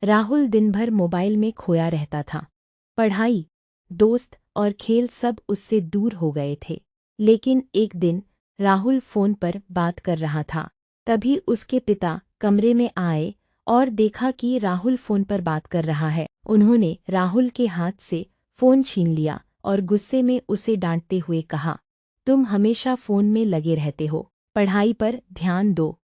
राहुल दिन भर मोबाइल में खोया रहता था। पढ़ाई, दोस्त और खेल सब उससे दूर हो गए थे। लेकिन एक दिन राहुल फ़ोन पर बात कर रहा था। तभी उसके पिता कमरे में आए और देखा कि राहुल फ़ोन पर बात कर रहा है। उन्होंने राहुल के हाथ से फ़ोन छीन लिया और गुस्से में उसे डांटते हुए कहा, तुम हमेशा फ़ोन में लगे रहते हो, पढ़ाई पर ध्यान दो।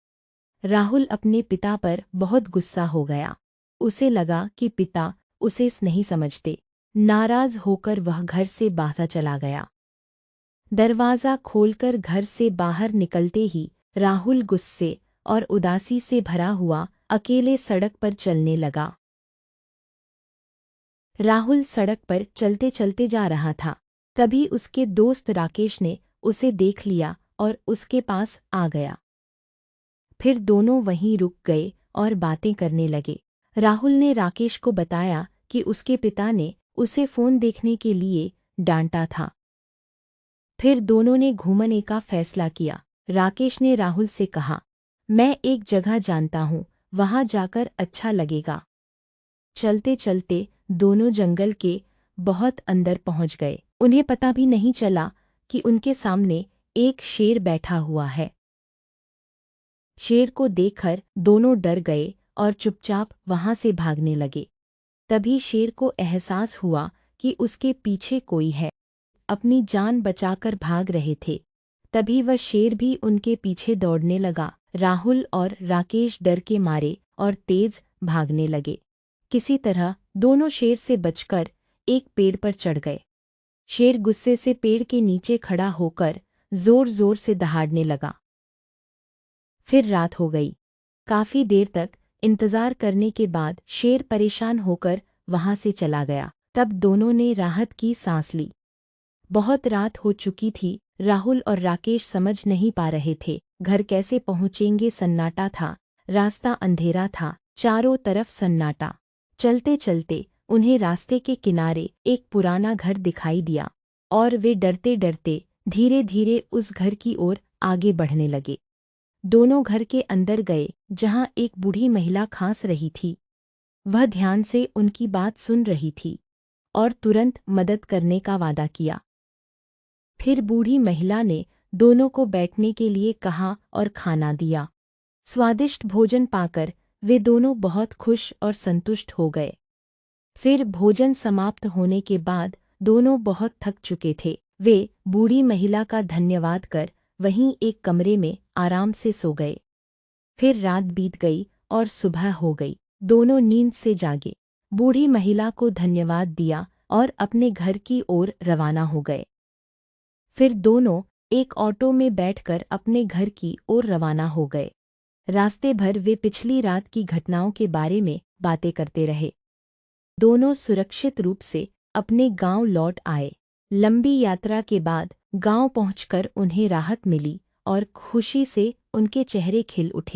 राहुल अपने पिता पर बहुत गुस्सा हो गया। उसे लगा कि पिता उसे नहीं समझते। नाराज़ होकर वह घर से बाहर चला गया। दरवाज़ा खोलकर घर से बाहर निकलते ही राहुल गुस्से और उदासी से भरा हुआ अकेले सड़क पर चलने लगा। राहुल सड़क पर चलते चलते जा रहा था। तभी उसके दोस्त राकेश ने उसे देख लिया और उसके पास आ गया। फिर दोनों वहीं रुक गए और बातें करने लगे। राहुल ने राकेश को बताया कि उसके पिता ने उसे फ़ोन देखने के लिए डांटा था। फिर दोनों ने घूमने का फैसला किया। राकेश ने राहुल से कहा, मैं एक जगह जानता हूँ, वहाँ जाकर अच्छा लगेगा। चलते चलते दोनों जंगल के बहुत अंदर पहुँच गए। उन्हें पता भी नहीं चला कि उनके सामने एक शेर बैठा हुआ है। शेर को देखकर दोनों डर गए और चुपचाप वहां से भागने लगे। तभी शेर को एहसास हुआ कि उसके पीछे कोई है। अपनी जान बचाकर भाग रहे थे। तभी वह शेर भी उनके पीछे दौड़ने लगा। राहुल और राकेश डर के मारे और तेज भागने लगे। किसी तरह दोनों शेर से बचकर एक पेड़ पर चढ़ गए। शेर गुस्से से पेड़ के नीचे खड़ा होकर जोर जोर से दहाड़ने लगा। फिर रात हो गई। काफी देर तक इंतजार करने के बाद शेर परेशान होकर वहां से चला गया। तब दोनों ने राहत की सांस ली। बहुत रात हो चुकी थी। राहुल और राकेश समझ नहीं पा रहे थे घर कैसे पहुंचेंगे। सन्नाटा था, रास्ता अंधेरा था, चारों तरफ सन्नाटा। चलते चलते उन्हें रास्ते के किनारे एक पुराना घर दिखाई दिया और वे डरते डरते धीरे धीरे उस घर की ओर आगे बढ़ने लगे। दोनों घर के अंदर गए जहां एक बूढ़ी महिला खांस रही थी। वह ध्यान से उनकी बात सुन रही थी और तुरंत मदद करने का वादा किया। फिर बूढ़ी महिला ने दोनों को बैठने के लिए कहा और खाना दिया। स्वादिष्ट भोजन पाकर वे दोनों बहुत खुश और संतुष्ट हो गए। फिर भोजन समाप्त होने के बाद दोनों बहुत थक चुके थे। वे बूढ़ी महिला का धन्यवाद कर वहीं एक कमरे में आराम से सो गए। फिर रात बीत गई और सुबह हो गई। दोनों नींद से जागे। बूढ़ी महिला को धन्यवाद दिया और अपने घर की ओर रवाना हो गए। फिर दोनों एक ऑटो में बैठकर अपने घर की ओर रवाना हो गए। रास्ते भर वे पिछली रात की घटनाओं के बारे में बातें करते रहे। दोनों सुरक्षित रूप से अपने गांव लौट आए। लंबी यात्रा के बाद गांव पहुंचकर उन्हें राहत मिली और खुशी से उनके चेहरे खिल उठे।